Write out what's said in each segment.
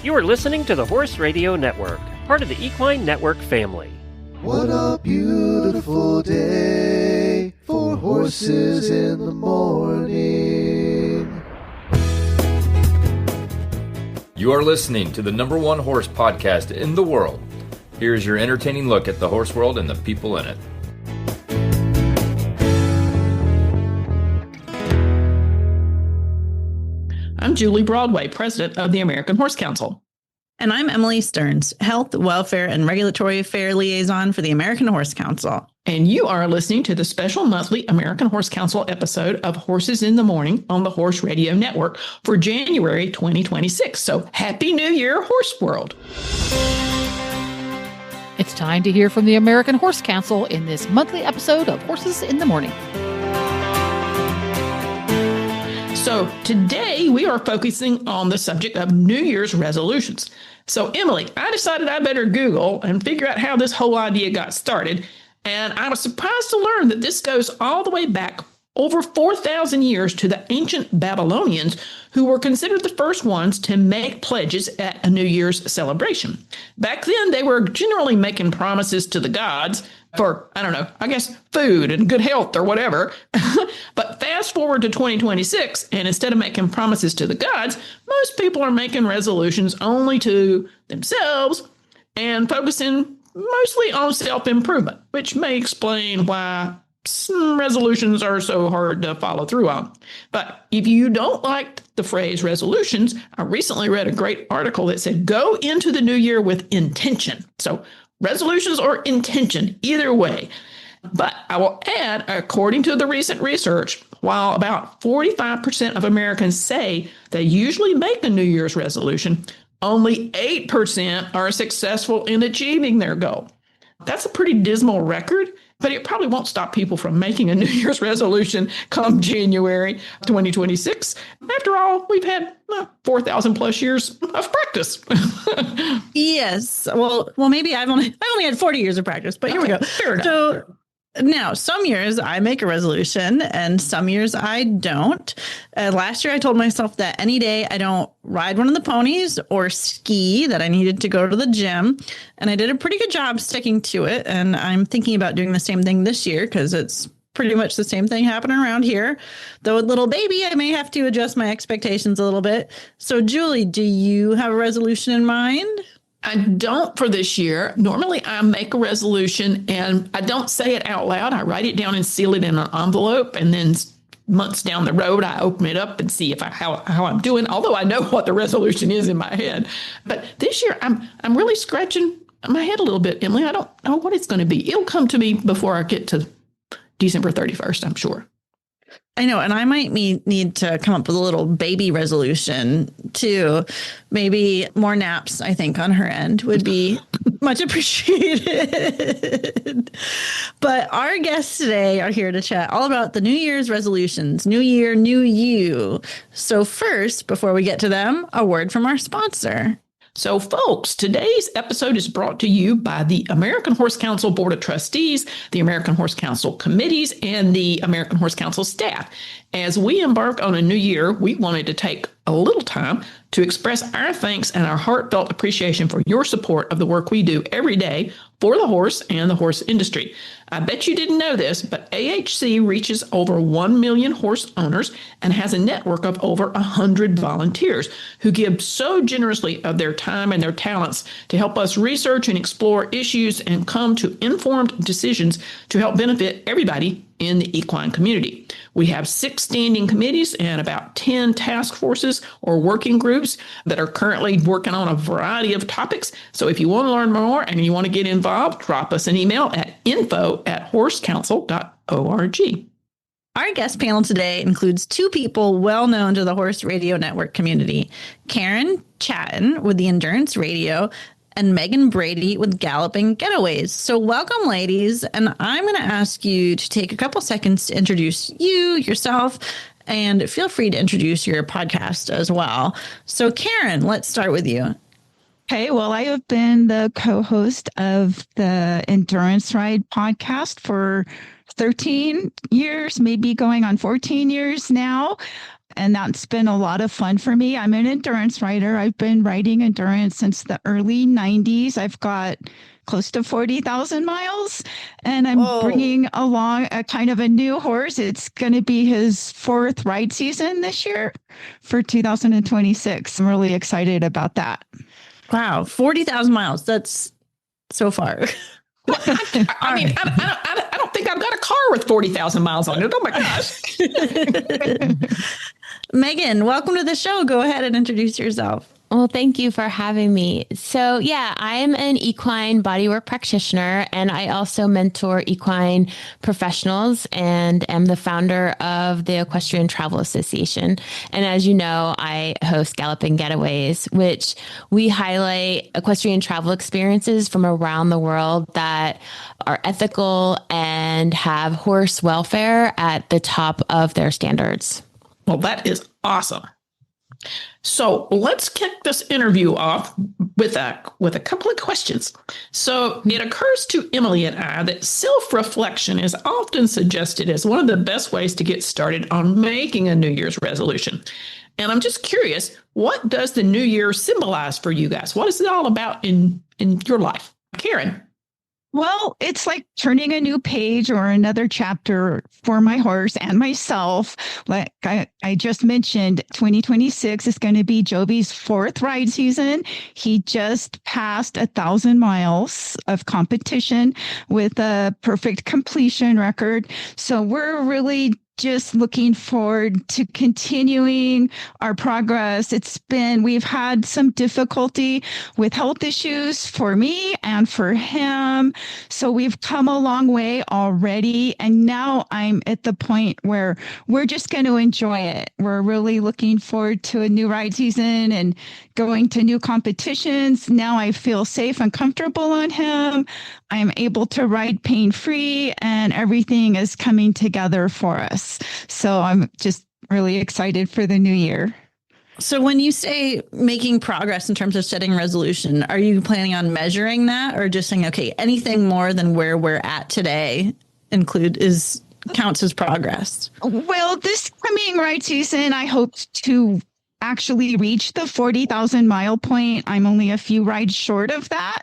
You are listening to the Horse Radio Network, part of the Equine Network family. What a beautiful day for horses in the morning. You are listening to the #1 horse podcast in the world. Here's your entertaining look at the horse world and the people in it. I'm Julie Broadway, president of the American Horse Council. And I'm Emily Stearns, Health, Welfare, and Regulatory Affair Liaison for the American Horse Council. And you are listening to the special monthly American Horse Council episode of Horses in the Morning on the Horse Radio Network for January 2026. So Happy New Year, Horse World. It's time to hear from the American Horse Council in this monthly episode of Horses in the Morning. So today we are focusing on the subject of New Year's resolutions. So Emily, I decided I better Google and figure out how this whole idea got started. And I was surprised to learn that this goes all the way back over 4,000 years to the ancient Babylonians, who were considered the first ones to make pledges at a New Year's celebration. Back then, they were generally making promises to the gods for, I guess food and good health or whatever. But fast forward to 2026, and instead of making promises to the gods, most people are making resolutions only to themselves and focusing mostly on self-improvement, which may explain why some resolutions are so hard to follow through on. But if you don't like the phrase resolutions, I recently read a great article that said, go into the new year with intention. So resolutions or intention, either way. But I will add, according to the recent research, while about 45% of Americans say they usually make a New Year's resolution, only 8% are successful in achieving their goal. That's a pretty dismal record, but it probably won't stop people from making a New Year's resolution come January 2026. After all, we've had 4,000 plus years of practice. Yes. Well, maybe I've only had 40 years of practice, but here we go. Fair enough. So now, some years I make a resolution and some years I don't. Last year, I told myself that any day I don't ride one of the ponies or ski, that I needed to go to the gym. And I did a pretty good job sticking to it. And I'm thinking about doing the same thing this year because it's pretty much the same thing happening around here. Though with little baby, I may have to adjust my expectations a little bit. So, Julie, do you have a resolution in mind? I don't for this year. Normally, I make a resolution and I don't say it out loud. I write it down and seal it in an envelope. And then months down the road, I open it up and see how I'm doing, although I know what the resolution is in my head. But this year, I'm really scratching my head a little bit, Emily. I don't know what it's going to be. It'll come to me before I get to December 31st, I'm sure. I know, and I might need to come up with a little baby resolution too. Maybe more naps, I think, on her end would be much appreciated. But our guests today are here to chat all about the New Year's resolutions. New year, new you. So first, before we get to them, a word from our sponsor. So, folks, today's episode is brought to you by the American Horse Council Board of Trustees, the American Horse Council committees, and the American Horse Council staff. As we embark on a new year, we wanted to take a little time to express our thanks and our heartfelt appreciation for your support of the work we do every day for the horse and the horse industry. I bet you didn't know this, but AHC reaches over 1 million horse owners and has a network of over 100 volunteers who give so generously of their time and their talents to help us research and explore issues and come to informed decisions to help benefit everybody in the equine community. We have 6 standing committees and about 10 task forces or working groups that are currently working on a variety of topics. So if you want to learn more and you want to get involved, drop us an email at info@horsecouncil.org. Our guest panel today includes 2 people well known to the Horse Radio Network community, Karen Chatton with the Endurance Radio and Megan Brady with Galloping Getaways. So welcome, ladies. And I'm going to ask you to take a couple seconds to introduce yourself, and feel free to introduce your podcast as well. So Karen, let's start with you. Okay, well, I have been the co-host of the Endurance Ride podcast for 13 years, maybe going on 14 years now. And that's been a lot of fun for me. I'm an endurance rider. I've been riding endurance since the early 90s. I've got close to 40,000 miles, and I'm bringing along a kind of a new horse. It's going to be his 4th ride season this year for 2026. I'm really excited about that. Wow, 40,000 miles. That's so far. I mean, I don't think I've got a car with 40,000 miles on it. Oh my gosh. Megan, welcome to the show. Go ahead and introduce yourself. Well, thank you for having me. So yeah, I'm an equine bodywork practitioner, and I also mentor equine professionals and am the founder of the Equestrian Travel Association. And as you know, I host Galloping Getaways, which we highlight equestrian travel experiences from around the world that are ethical and have horse welfare at the top of their standards. Well, that is awesome. So let's kick this interview off with a couple of questions. So it occurs to Emily and I that self-reflection is often suggested as one of the best ways to get started on making a New Year's resolution. And I'm just curious, what does the New Year symbolize for you guys? What is it all about in your life? Karen? Well, it's like turning a new page or another chapter for my horse and myself. Like I just mentioned, 2026 is going to be Jovi's 4th ride season. He just passed 1,000 miles of competition with a perfect completion record. So we're really just looking forward to continuing our progress. We've had some difficulty with health issues for me and for him. So we've come a long way already. And now I'm at the point where we're just going to enjoy it. We're really looking forward to a new ride season and going to new competitions. Now I feel safe and comfortable on him. I'm able to ride pain-free, and everything is coming together for us. So I'm just really excited for the new year. So when you say making progress in terms of setting resolution, are you planning on measuring that, or just saying, okay, anything more than where we're at today counts as progress? Well, this coming ride season, I hope to actually reach the 40,000 mile point. I'm only a few rides short of that.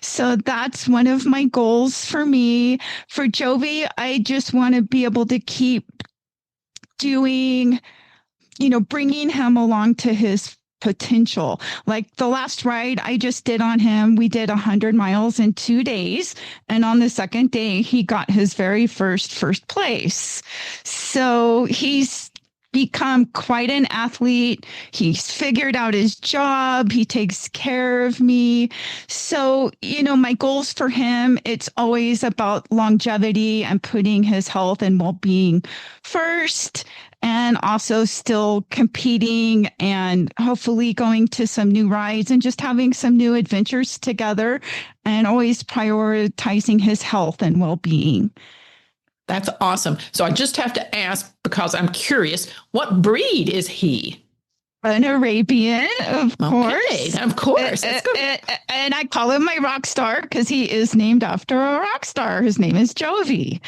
So that's one of my goals for me. For Jovi, I just want to be able to keep doing, bringing him along to his potential. Like the last ride I just did on him, we did 100 miles in 2 days. And on the second day, he got his very first place. So he's become quite an athlete. He's figured out his job. He takes care of me. So, my goals for him, it's always about longevity and putting his health and well-being first, and also still competing and hopefully going to some new rides and just having some new adventures together, and always prioritizing his health and well-being. That's awesome. So I just have to ask, because I'm curious, what breed is he? An Arabian, of course. Of course. And I call him my rock star because he is named after a rock star. His name is Jovi.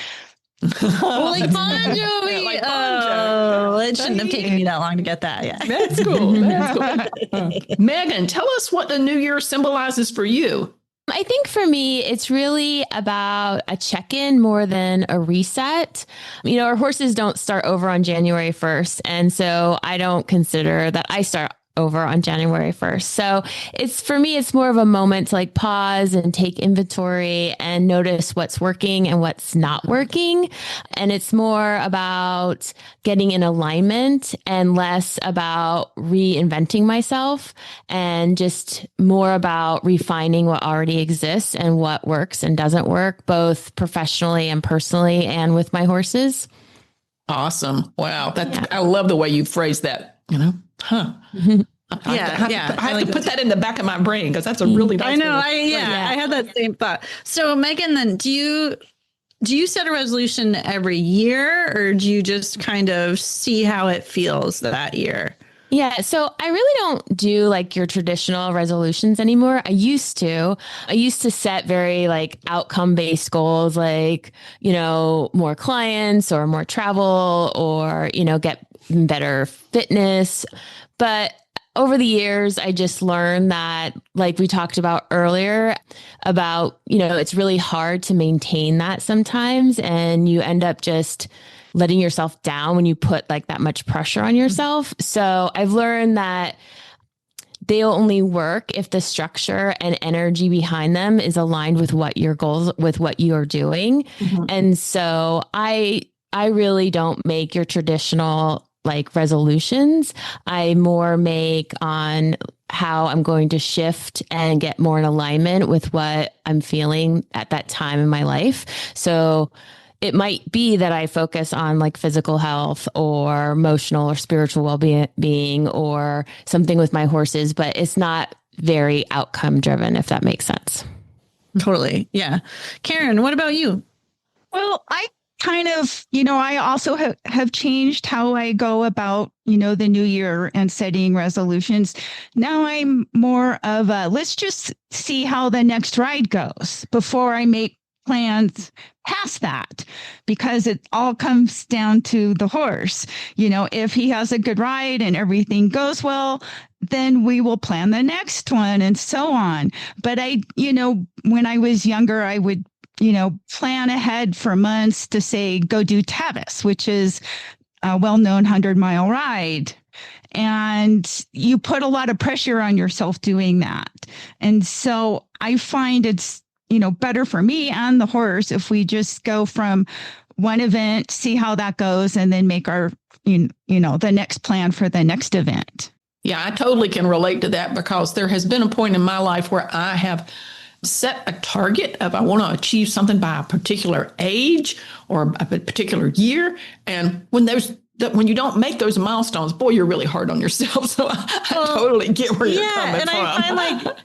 Like Bon Jovi. Like Bon Jovi. It shouldn't have taken me that long to get that. Yeah. That's cool. Megan, tell us what the New Year symbolizes for you. I think for me, it's really about a check-in more than a reset. Our horses don't start over on January 1st. And so I don't consider that I start over on January 1st. So for me, it's more of a moment to pause and take inventory and notice what's working and what's not working. And it's more about getting in alignment and less about reinventing myself, and just more about refining what already exists and what works and doesn't work, both professionally and personally and with my horses. Awesome. Wow. I love the way you phrased that, I have to put that in the back of my brain, because that's a really nice. I know. I had that same thought. So Megan, then do you set a resolution every year, or do you just kind of see how it feels that year? Yeah. So I really don't do like your traditional resolutions anymore. I used to set very like outcome based goals, like, more clients or more travel or, get better fitness. But over the years, I just learned that, like we talked about earlier, about, it's really hard to maintain that sometimes. And you end up just letting yourself down when you put like that much pressure on yourself. So I've learned that they'll only work if the structure and energy behind them is aligned with what your goals, with what you're doing. Mm-hmm. And so I really don't make your traditional like resolutions. I more make on how I'm going to shift and get more in alignment with what I'm feeling at that time in my life. So it might be that I focus on like physical health or emotional or spiritual well-being or something with my horses, but it's not very outcome driven, if that makes sense. Totally. Yeah. Karen, what about you? Well, I kind of, I also have changed how I go about, the new year and setting resolutions. Now I'm more of a, let's just see how the next ride goes before I make plans past that, because it all comes down to the horse. If he has a good ride and everything goes well, then we will plan the next one and so on. But when I was younger, I would plan ahead for months to say, go do Tavis, which is a well-known 100-mile ride. And you put a lot of pressure on yourself doing that. And so I find it's, better for me and the horse if we just go from one event, see how that goes, and then make our, the next plan for the next event. Yeah, I totally can relate to that, because there has been a point in my life where I have set a target of I want to achieve something by a particular age or a particular year. And when you don't make those milestones, boy, you're really hard on yourself. So I totally get where you're coming from. I find like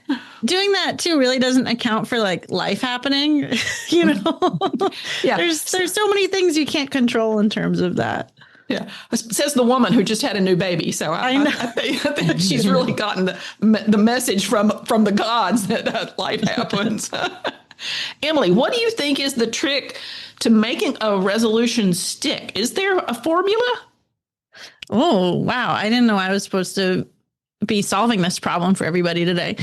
doing that too really doesn't account for like life happening. Yeah. There's so many things you can't control in terms of that. Yeah, says the woman who just had a new baby. So I think she's really gotten the message from the gods that life happens. Emily, what do you think is the trick to making a resolution stick? Is there a formula? Oh, wow. I didn't know I was supposed to be solving this problem for everybody today.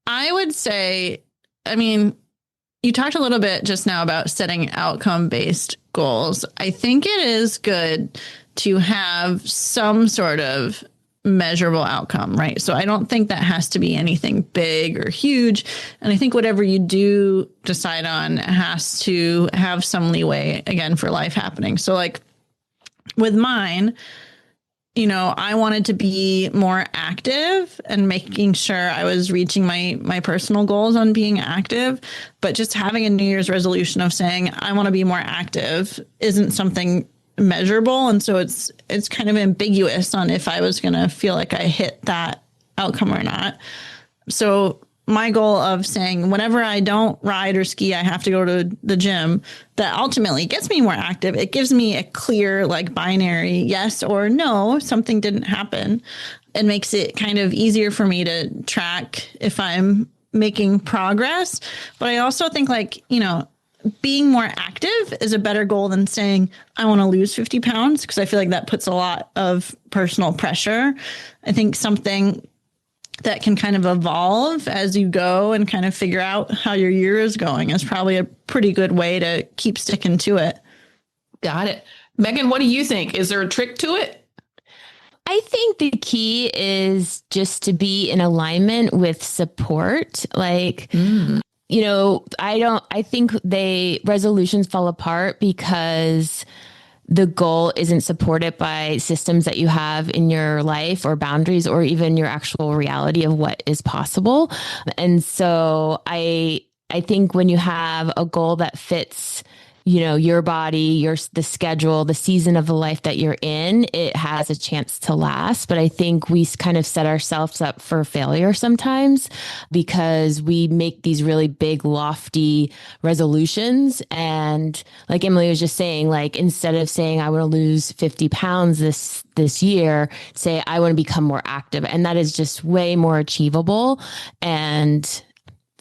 I would say, you talked a little bit just now about setting outcome-based goals. I think it is good to have some sort of measurable outcome, right? So I don't think that has to be anything big or huge. And I think whatever you do decide on has to have some leeway, again, for life happening. So like with mine, I wanted to be more active and making sure I was reaching my personal goals on being active. But just having a New Year's resolution of saying, I want to be more active isn't something measurable. And so it's kind of ambiguous on if I was going to feel like I hit that outcome or not. So my goal of saying whenever I don't ride or ski, I have to go to the gym, that ultimately gets me more active. It gives me a clear, like binary yes or no, something didn't happen. It makes it kind of easier for me to track if I'm making progress. But I also think being more active is a better goal than saying, I want to lose 50 pounds, because I feel like that puts a lot of personal pressure. I think something that can kind of evolve as you go and kind of figure out how your year is going is probably a pretty good way to keep sticking to it. Got it. Megan, what do you think? Is there a trick to it? I think the key is just to be in alignment with support. I think resolutions fall apart because the goal isn't supported by systems that you have in your life or boundaries or even your actual reality of what is possible. And so I think when you have a goal that fits your body, the schedule, the season of the life that you're in, it has a chance to last. But I think we kind of set ourselves up for failure sometimes because we make these really big, lofty resolutions. And like Emily was just saying, like, instead of saying, I want to lose 50 pounds this year, say, I want to become more active. And that is just way more achievable. And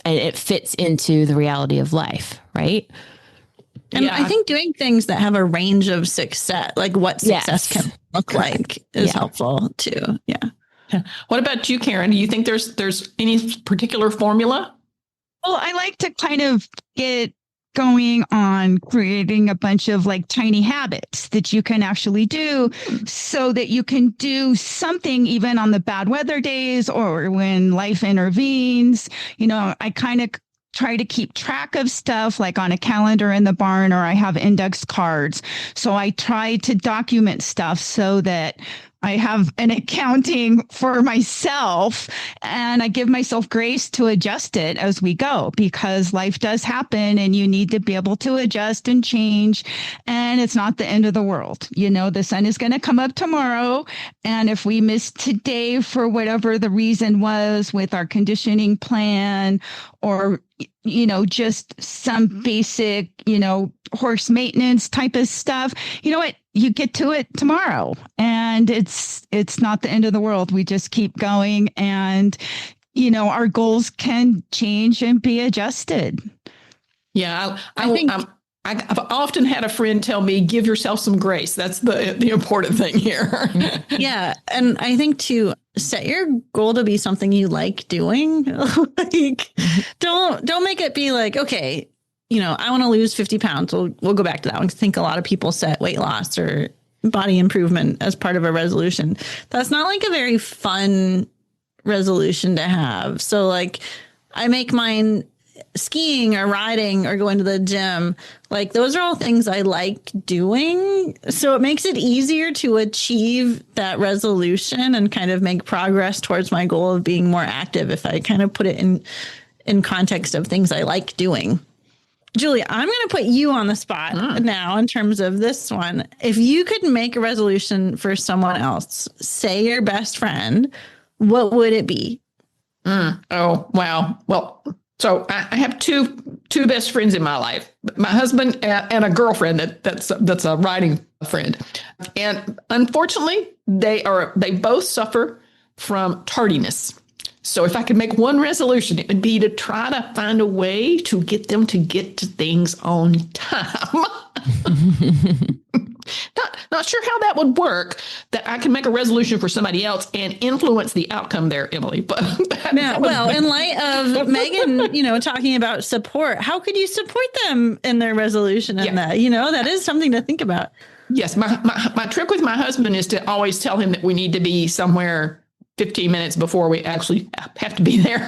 it fits into the reality of life, right? And I think doing things that have a range of success, like what success can look like, is helpful too. Yeah. What about you, Karen? Do you think there's any particular formula? Well, I like to kind of get going on creating a bunch of like tiny habits that you can actually do so that you can do something even on the bad weather days or when life intervenes. I kind of try to keep track of stuff like on a calendar in the barn, or I have index cards. So I try to document stuff so that I have an accounting for myself, and I give myself grace to adjust it as we go, because life does happen and you need to be able to adjust and change. And it's not the end of the world. The sun is going to come up tomorrow. And if we miss today for whatever the reason was with our conditioning plan, or just some basic, horse maintenance type of stuff, you know what? You get to it tomorrow, and it's not the end of the world. We just keep going, and, our goals can change and be adjusted. Yeah. I think I've often had a friend tell me, give yourself some grace. That's the important thing here. Yeah. And I think to set your goal to be something you like doing. Like, don't make it be like, okay, I want to lose 50 pounds. We'll go back to that one. I think a lot of people set weight loss or body improvement as part of a resolution. That's not like a very fun resolution to have. So like, I make mine skiing or riding or going to the gym. Like, those are all things I like doing. So it makes it easier to achieve that resolution and kind of make progress towards my goal of being more active if I kind of put it in context of things I like doing. Julie, I'm going to put you on the spot now in terms of this one. If you could make a resolution for someone else, say your best friend, what would it be? Oh, wow. Well, so I have two best friends in my life, my husband and a girlfriend that's a riding friend. And unfortunately, they both suffer from tardiness. So if I could make one resolution, it would be to try to find a way to get them to get to things on time. Not sure how that would work, that I can make a resolution for somebody else and influence the outcome there, Emily. But yeah, well, in light of Megan, talking about support, how could you support them in their resolution and that? That is something to think about. Yes, my trick with my husband is to always tell him that we need to be somewhere 15 minutes before we actually have to be there.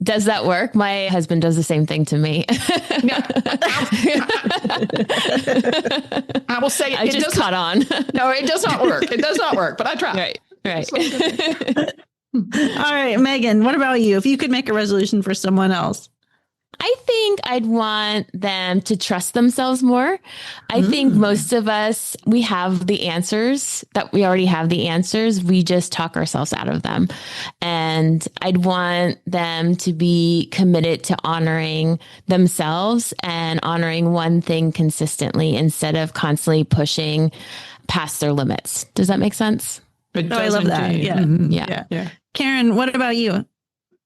Does that work? My husband does the same thing to me. I will say I just caught on. No, it does not work. It does not work, but I try. Right. All right, Megan, what about you? If you could make a resolution for someone else? I think I'd want them to trust themselves more. I think most of us, we have the answers, that we already have the answers. We just talk ourselves out of them. And I'd want them to be committed to honoring themselves and honoring one thing consistently instead of constantly pushing past their limits. Does that make sense? I love that. Yeah. Karen, what about you?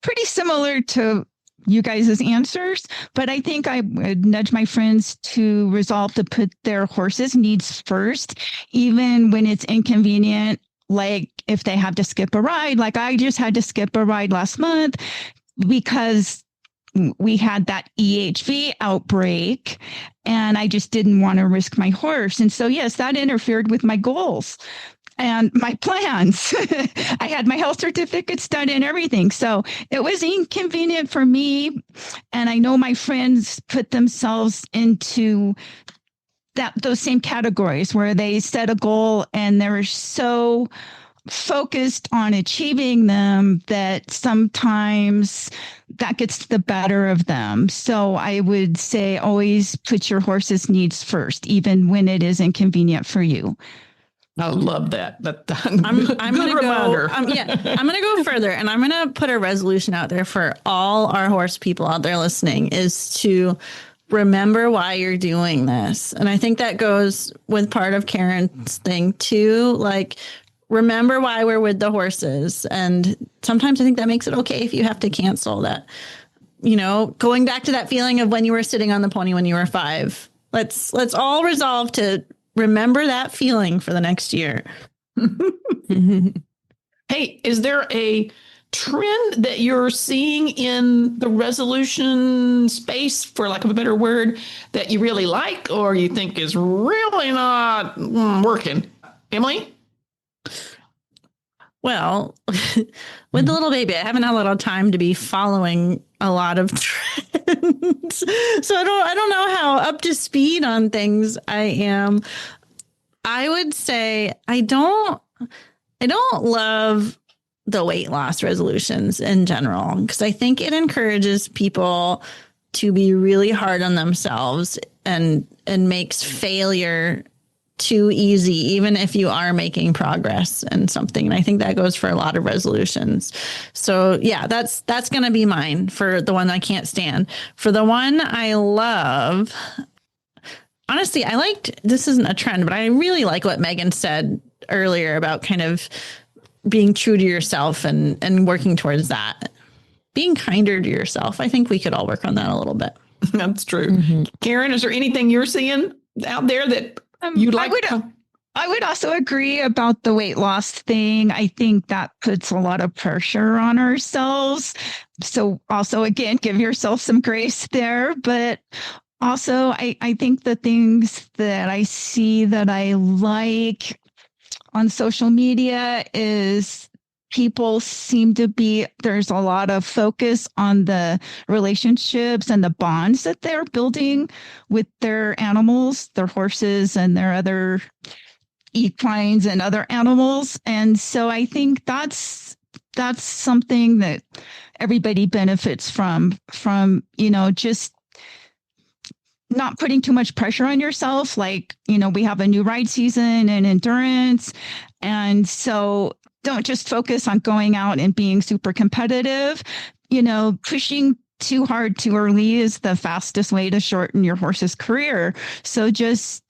Pretty similar to you guys' answers, but I think I would nudge my friends to resolve to put their horses' needs first, even when it's inconvenient. Like if they have to skip a ride, like I just had to skip a ride last month because we had that EHV outbreak and I just didn't want to risk my horse. And so, yes, that interfered with my goals and my plans. I had my health certificates done and everything. So it was inconvenient for me. And I know my friends put themselves into those same categories where they set a goal and they're so focused on achieving them that sometimes that gets the better of them. So I would say always put your horse's needs first, even when it is inconvenient for you. I love that. I'm good gonna reminder. go. I'm gonna go further, and I'm gonna put a resolution out there for all our horse people out there listening: is to remember why you're doing this. And I think that goes with part of Karen's thing too. Like, remember why we're with the horses, and sometimes I think that makes it okay if you have to cancel that. You know, going back to that feeling of when you were sitting on the pony when you were 5. Let's all resolve to remember that feeling for the next year. Hey, is there a trend that you're seeing in the resolution space, for lack of a better word, that you really like or you think is really not working? Emily? Well, with the little baby, I haven't had a lot of time to be following a lot of trends. So I don't know how up to speed on things I am. I would say I don't love the weight loss resolutions in general, because I think it encourages people to be really hard on themselves and makes failure too easy, even if you are making progress in something. And I think that goes for a lot of resolutions. So yeah, that's going to be mine for the one I can't stand. For the one I love, honestly, this isn't a trend, but I really like what Megan said earlier about kind of being true to yourself and working towards that. Being kinder to yourself. I think we could all work on that a little bit. That's true. Mm-hmm. Karen, is there anything you're seeing out there that you'd like? I would also agree about the weight loss thing. I think that puts a lot of pressure on ourselves. So also, again, give yourself some grace there. But also, I think the things that I see that I like on social media is people seem to be, there's a lot of focus on the relationships and the bonds that they're building with their animals, their horses and their other equines and other animals. And so I think that's something that everybody benefits from, just not putting too much pressure on yourself. Like, we have a new ride season and endurance. And so don't just focus on going out and being super competitive. Pushing too hard too early is the fastest way to shorten your horse's career. So just,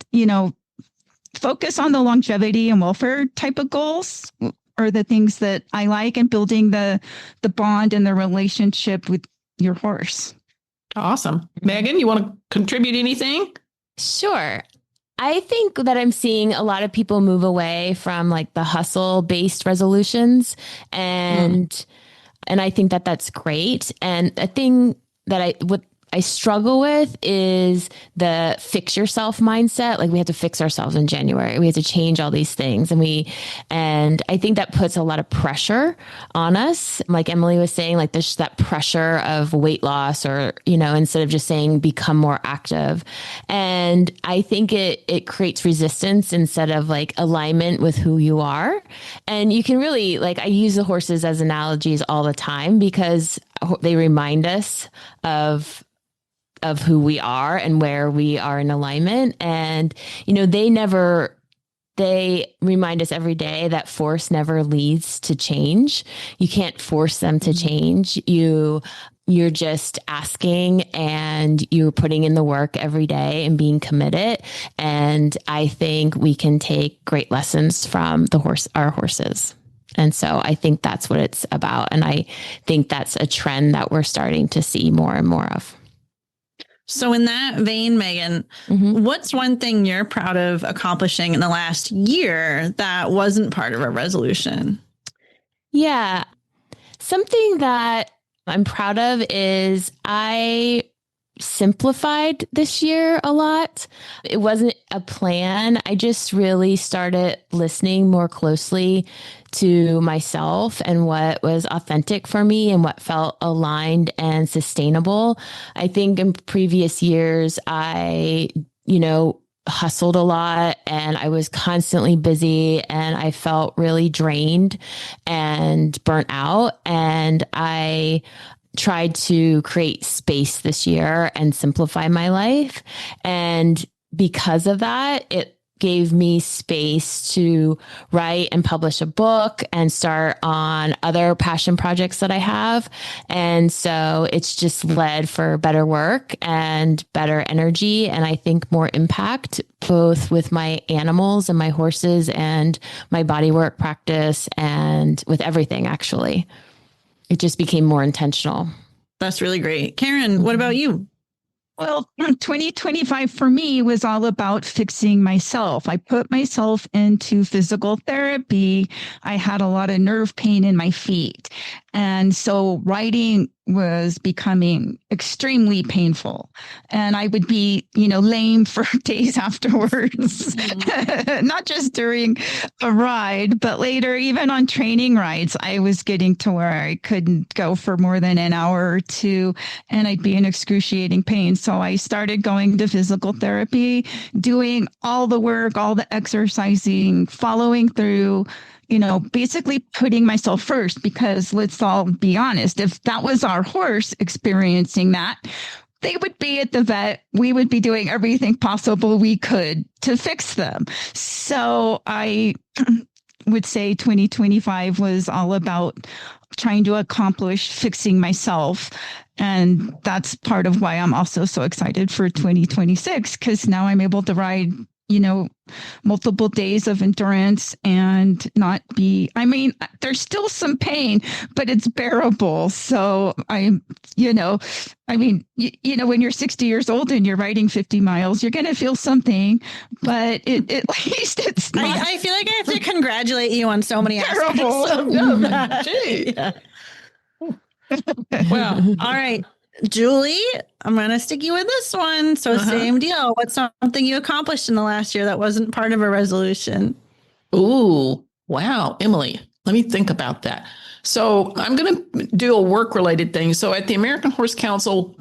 focus on the longevity and welfare type of goals are the things that I like, and building the bond and the relationship with your horse. Awesome. Megan, you want to contribute anything? Sure. I think that I'm seeing a lot of people move away from like the hustle based resolutions, and I think that that's great. And a thing that I struggle with is the fix yourself mindset. Like, we have to fix ourselves in January. We have to change all these things. And I think that puts a lot of pressure on us. Like Emily was saying, like there's that pressure of weight loss, or, instead of just saying become more active. And I think it creates resistance instead of like alignment with who you are. And you can really, like, I use the horses as analogies all the time because they remind us of who we are and where we are in alignment. And, they remind us every day that force never leads to change. You can't force them to change. You're just asking, and you're putting in the work every day and being committed. And I think we can take great lessons from our horses. And so I think that's what it's about. And I think that's a trend that we're starting to see more and more of. So in that vein, Megan, what's one thing you're proud of accomplishing in the last year that wasn't part of a resolution? Yeah. Something that I'm proud of is I simplified this year a lot. It wasn't a plan. I just really started listening more closely to myself and what was authentic for me and what felt aligned and sustainable. I think in previous years, I hustled a lot and I was constantly busy and I felt really drained and burnt out. And I tried to create space this year and simplify my life. And because of that, it gave me space to write and publish a book and start on other passion projects that I have. And so it's just led for better work and better energy. And I think more impact, both with my animals and my horses and my body work practice and with everything, actually. It just became more intentional. That's really great. Karen, what about you? Well, 2025 for me was all about fixing myself. I put myself into physical therapy. I had a lot of nerve pain in my feet. And so writing was becoming extremely painful. And I would be, lame for days afterwards, not just during a ride, but later, even on training rides, I was getting to where I couldn't go for more than an hour or two, and I'd be in excruciating pain. So I started going to physical therapy, doing all the work, all the exercising, following through, basically putting myself first, because let's all be honest, if that was our horse experiencing that, they would be at the vet. We would be doing everything possible we could to fix them. So I would say 2025 was all about trying to accomplish fixing myself. And that's part of why I'm also so excited for 2026, because now I'm able to ride multiple days of endurance and not be, there's still some pain, but it's bearable. So when you're 60 years old and you're riding 50 miles, you're going to feel something, but at least it's not. I feel like I have to congratulate you on so many terrible. aspects of that. Yeah. Well, all right. Julie, I'm going to stick you with this one. So same deal. What's something you accomplished in the last year that wasn't part of a resolution? Ooh, wow. Emily, let me think about that. So I'm going to do a work-related thing. So at the American Horse Council,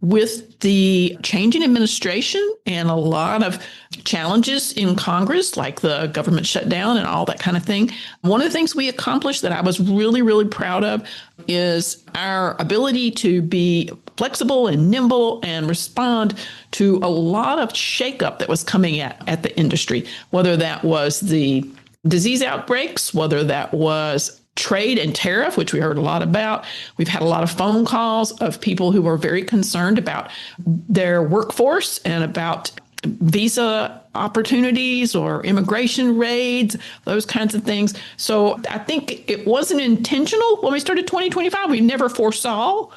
with the change in administration and a lot of challenges in Congress, like the government shutdown and all that kind of thing, one of the things we accomplished that I was really, really proud of is our ability to be flexible and nimble and respond to a lot of shakeup that was coming at the industry, whether that was the disease outbreaks, whether that was trade and tariff, which we heard a lot about. We've had a lot of phone calls of people who were very concerned about their workforce and about visa opportunities or immigration raids, those kinds of things. So I think it wasn't intentional when we started 2025. We never foresaw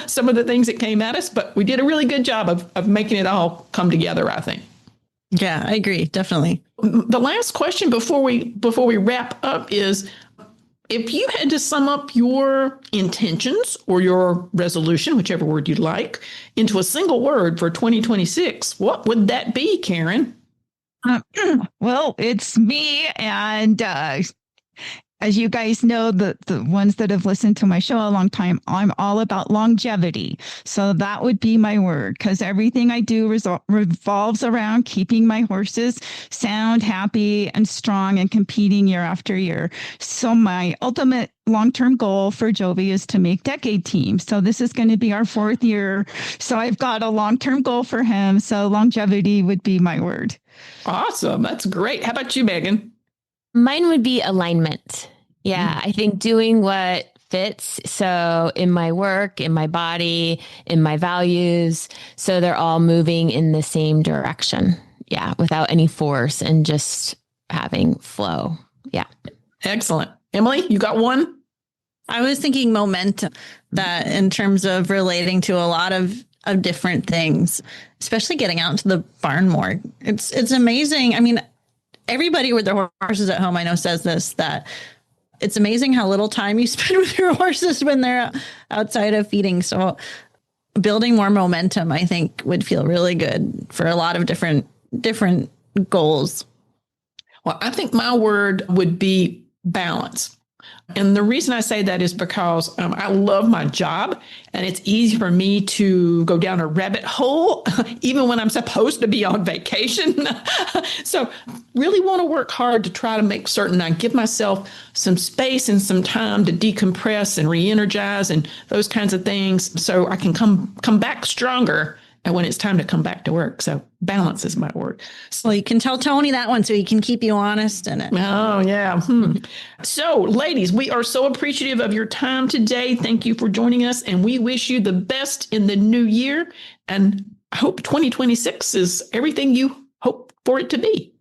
some of the things that came at us, but we did a really good job of making it all come together, I think. Yeah, I agree. Definitely. The last question before we wrap up is, if you had to sum up your intentions or your resolution, whichever word you'd like, into a single word for 2026, what would that be, Karen? Well, it's me. And as you guys know, the ones that have listened to my show a long time, I'm all about longevity. So that would be my word, because everything I do revolves around keeping my horses sound, happy, and strong and competing year after year. So my ultimate long-term goal for Jovi is to make decade team. So this is going to be our 4th year. So I've got a long-term goal for him. So longevity would be my word. Awesome. That's great. How about you, Megan? Mine would be alignment. Yeah, I think doing what fits. So in my work, in my body, in my values, so they're all moving in the same direction. Yeah, without any force and just having flow. Yeah. Excellent. Emily, you got one? I was thinking momentum, that in terms of relating to a lot of different things, especially getting out into the barn more. It's amazing. I mean, everybody with their horses at home, I know, says this, that it's amazing how little time you spend with your horses when they're outside of feeding. So building more momentum, I think, would feel really good for a lot of different goals. Well, I think my word would be balance. And the reason I say that is because I love my job, and it's easy for me to go down a rabbit hole, even when I'm supposed to be on vacation. So really want to work hard to try to make certain I give myself some space and some time to decompress and re-energize and those kinds of things so I can come back stronger and when it's time to come back to work. So balance is my word. Well, you can tell Tony that one so he can keep you honest in it. Oh, yeah. So, ladies, we are so appreciative of your time today. Thank you for joining us, and we wish you the best in the new year. And I hope 2026 is everything you hope for it to be.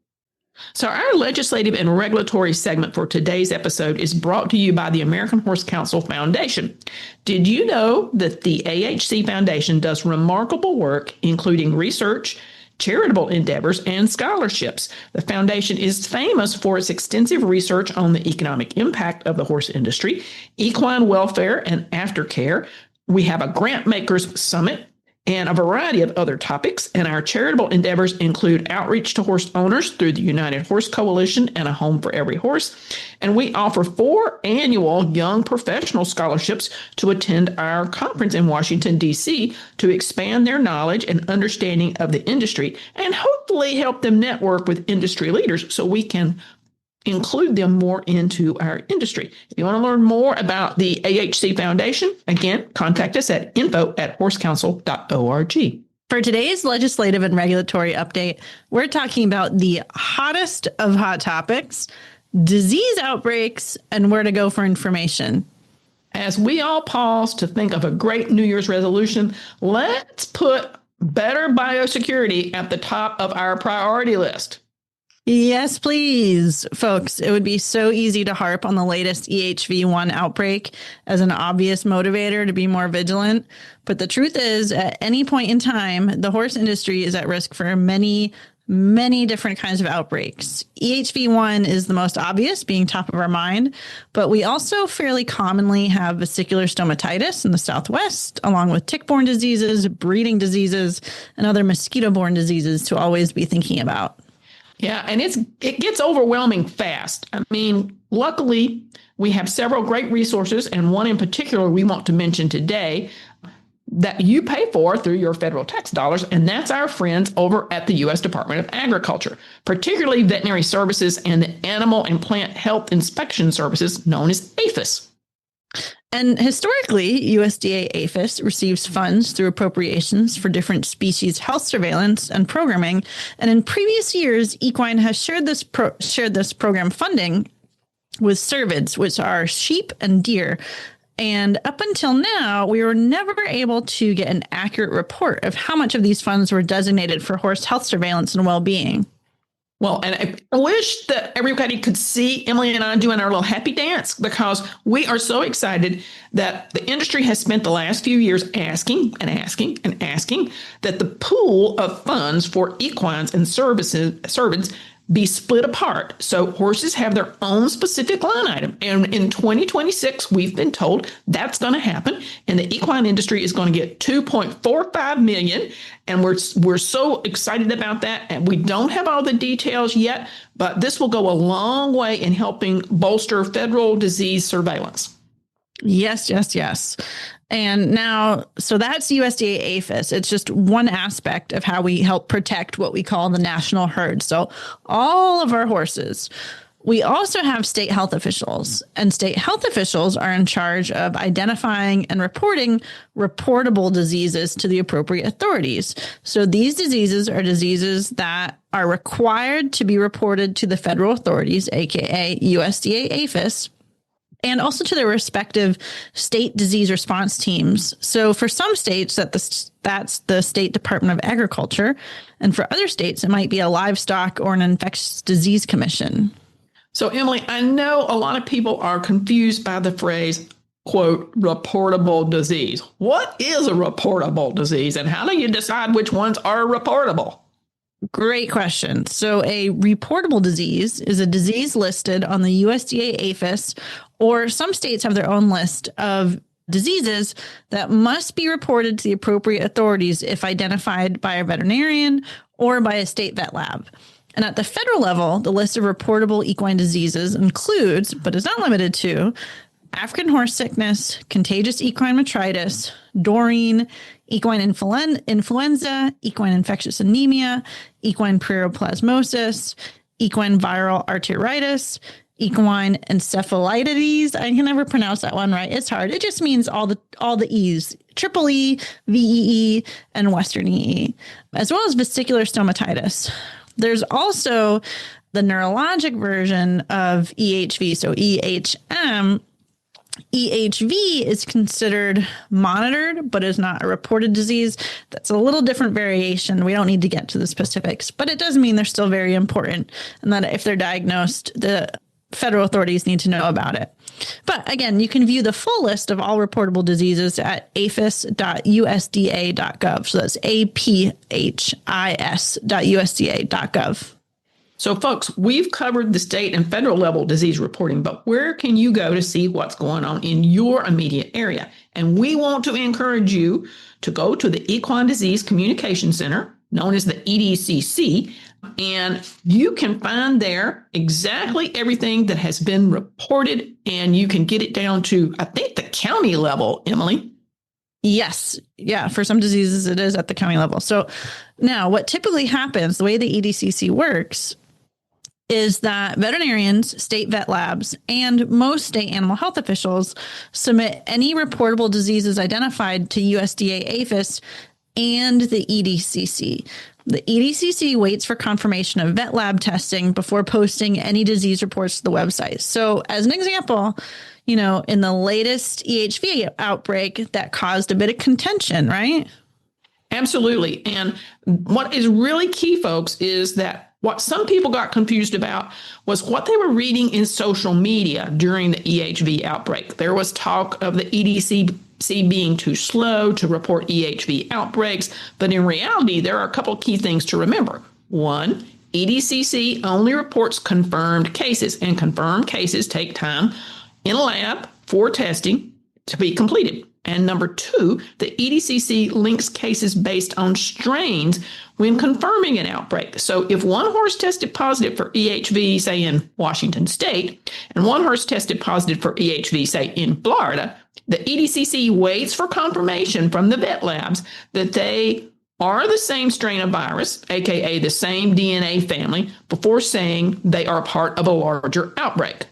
So our legislative and regulatory segment for today's episode is brought to you by the American Horse Council Foundation. Did you know that the AHC Foundation does remarkable work, including research, charitable endeavors, and scholarships? The foundation is famous for its extensive research on the economic impact of the horse industry, equine welfare, and aftercare. We have a grant makers summit and a variety of other topics. And our charitable endeavors include outreach to horse owners through the United Horse Coalition and A Home for Every Horse. And we offer 4 annual young professional scholarships to attend our conference in Washington, D.C. to expand their knowledge and understanding of the industry and hopefully help them network with industry leaders so we can include them more into our industry. If you want to learn more about the AHC Foundation, again, contact us at info@horsecouncil.org. For today's legislative and regulatory update, we're talking about the hottest of hot topics, disease outbreaks, and where to go for information. As we all pause to think of a great New Year's resolution, let's put better biosecurity at the top of our priority list. Yes, please, folks. It would be so easy to harp on the latest EHV1 outbreak as an obvious motivator to be more vigilant. But the truth is, at any point in time, the horse industry is at risk for many different kinds of outbreaks. EHV1 is the most obvious, being top of our mind, but we also fairly commonly have vesicular stomatitis in the Southwest, along with tick-borne diseases, breeding diseases, and other mosquito-borne diseases to always be thinking about. Yeah, and it gets overwhelming fast. I mean, luckily, we have several great resources, and one in particular we want to mention today that you pay for through your federal tax dollars, and that's our friends over at the U.S. Department of Agriculture, particularly veterinary services and the Animal and Plant Health Inspection Services, known as APHIS. And historically, USDA APHIS receives funds through appropriations for different species health surveillance and programming. And in previous years, Equine has shared this program funding with cervids, which are sheep and deer. And up until now, we were never able to get an accurate report of how much of these funds were designated for horse health surveillance and well-being. Well, and I wish that everybody could see Emily and I doing our little happy dance, because we are so excited that the industry has spent the last few years asking that the pool of funds for equines and cervids be split apart so horses have their own specific line item. And in 2026, we've been told that's going to happen, and the equine industry is going to get $2.45 million. And we're so excited about that. And we don't have all the details yet, but this will go a long way in helping bolster federal disease surveillance. Yes. And now, so that's USDA APHIS. It's just one aspect of how we help protect what we call the national herd. So all of our horses. We also have state health officials, and state health officials are in charge of identifying and reporting reportable diseases to the appropriate authorities. So these diseases are diseases that are required to be reported to the federal authorities, aka USDA APHIS, and also to their respective state disease response teams. So for some states, that's the State Department of Agriculture. And for other states, it might be a livestock or an infectious disease commission. So, Emily, I know a lot of people are confused by the phrase, quote, reportable disease. What is a reportable disease, and how do you decide which ones are reportable? Great question. So a reportable disease is a disease listed on the USDA APHIS, or some states have their own list of diseases that must be reported to the appropriate authorities if identified by a veterinarian or by a state vet lab. And at the federal level, the list of reportable equine diseases includes, but is not limited to, African horse sickness, contagious equine metritis, dorine, equine influenza, equine infectious anemia, equine pueroplasmosis, equine viral arteritis, equine encephalitis. I can never pronounce that one right. It's hard. It just means all the E's, triple E, VEE, and Western EE, as well as vesicular stomatitis. There's also the neurologic version of EHV, so EHM. EHV is considered monitored, but is not a reported disease. That's a little different variation. We don't need to get to the specifics, but it does mean they're still very important, and that if they're diagnosed, the federal authorities need to know about it. But again, you can view the full list of all reportable diseases at aphis.usda.gov. So that's aphis.usda.gov. So, folks, we've covered the state and federal level disease reporting, but where can you go to see what's going on in your immediate area? And we want to encourage you to go to the Equine Disease Communication Center, known as the EDCC, and you can find there exactly everything that has been reported, and you can get it down to, I think, the county level, Emily. Yes. Yeah. For some diseases, it is at the county level. So now what typically happens, the way the EDCC works, is that veterinarians, state vet labs, and most state animal health officials submit any reportable diseases identified to USDA APHIS and the EDCC. The EDCC waits for confirmation of vet lab testing before posting any disease reports to the website. So as an example, in the latest EHV outbreak that caused a bit of contention, right? Absolutely. And what is really key, folks, is that what some people got confused about was what they were reading in social media during the EHV outbreak. There was talk of the EDCC being too slow to report EHV outbreaks, but in reality, there are a couple key things to remember. One, EDCC only reports confirmed cases, and confirmed cases take time in a lab for testing to be completed. And number two, the EDCC links cases based on strains when confirming an outbreak. So if one horse tested positive for EHV, say in Washington State, and one horse tested positive for EHV, say in Florida, the EDCC waits for confirmation from the vet labs that they are the same strain of virus, aka the same DNA family, before saying they are part of a larger outbreak.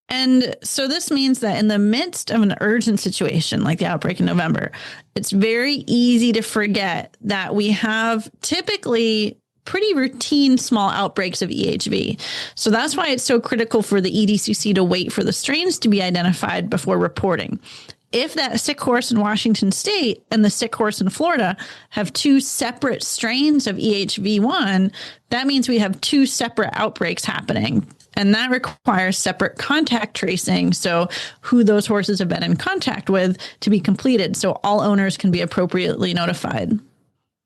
And so this means that in the midst of an urgent situation like the outbreak in November, it's very easy to forget that we have typically pretty routine small outbreaks of EHV. So that's why it's so critical for the EDCC to wait for the strains to be identified before reporting. If that sick horse in Washington State and the sick horse in Florida have two separate strains of EHV1, that means we have two separate outbreaks happening. And that requires separate contact tracing. So who those horses have been in contact with to be completed, so all owners can be appropriately notified.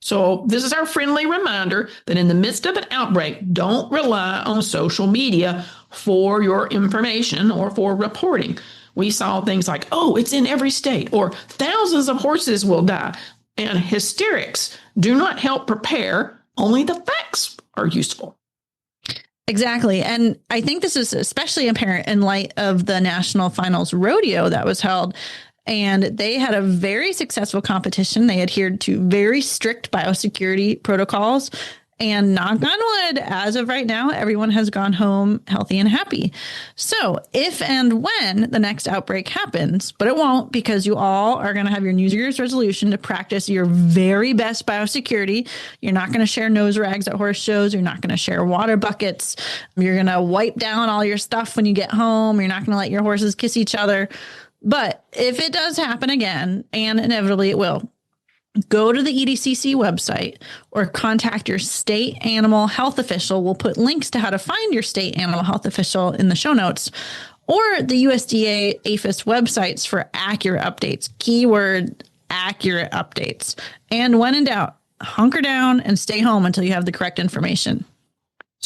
So this is our friendly reminder that in the midst of an outbreak, don't rely on social media for your information or for reporting. We saw things like, oh, it's in every state, or thousands of horses will die. And hysterics do not help prepare. Only the facts are useful. Exactly. And I think this is especially apparent in light of the National Finals Rodeo that was held. And they had a very successful competition. They adhered to very strict biosecurity protocols. And knock on wood, as of right now, everyone has gone home healthy and happy. So if and when the next outbreak happens, but it won't, because you all are going to have your New Year's resolution to practice your very best biosecurity. You're not going to share nose rags at horse shows. You're not going to share water buckets. You're going to wipe down all your stuff when you get home. You're not going to let your horses kiss each other. But if it does happen again, and inevitably it will, go to the EDCC website or contact your state animal health official. We'll put links to how to find your state animal health official in the show notes, or the USDA APHIS websites for accurate updates. Keyword, accurate updates. And when in doubt, hunker down and stay home until you have the correct information.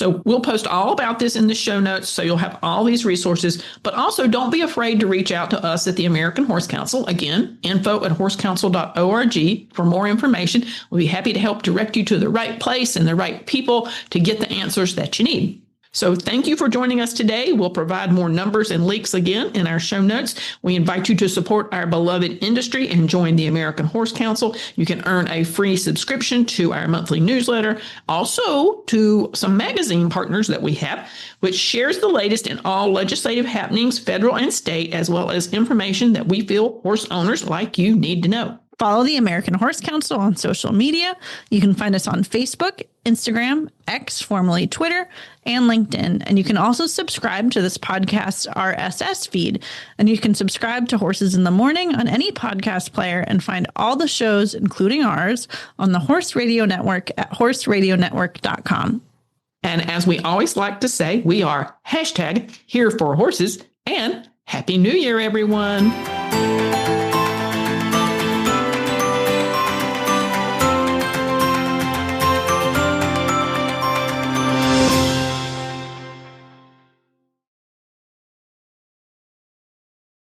So we'll post all about this in the show notes, so you'll have all these resources. But also don't be afraid to reach out to us at the American Horse Council. Again, info@horsecouncil.org for more information. We'll be happy to help direct you to the right place and the right people to get the answers that you need. So thank you for joining us today. We'll provide more numbers and links again in our show notes. We invite you to support our beloved industry and join the American Horse Council. You can earn a free subscription to our monthly newsletter, also to some magazine partners that we have, which shares the latest in all legislative happenings, federal and state, as well as information that we feel horse owners like you need to know. Follow the American Horse Council on social media. You can find us on Facebook, Instagram, X, formerly Twitter, and LinkedIn. And you can also subscribe to this podcast's RSS feed. And you can subscribe to Horses in the Morning on any podcast player and find all the shows, including ours, on the Horse Radio Network at horseradionetwork.com. And as we always like to say, we are #here for horses, and Happy New Year, everyone.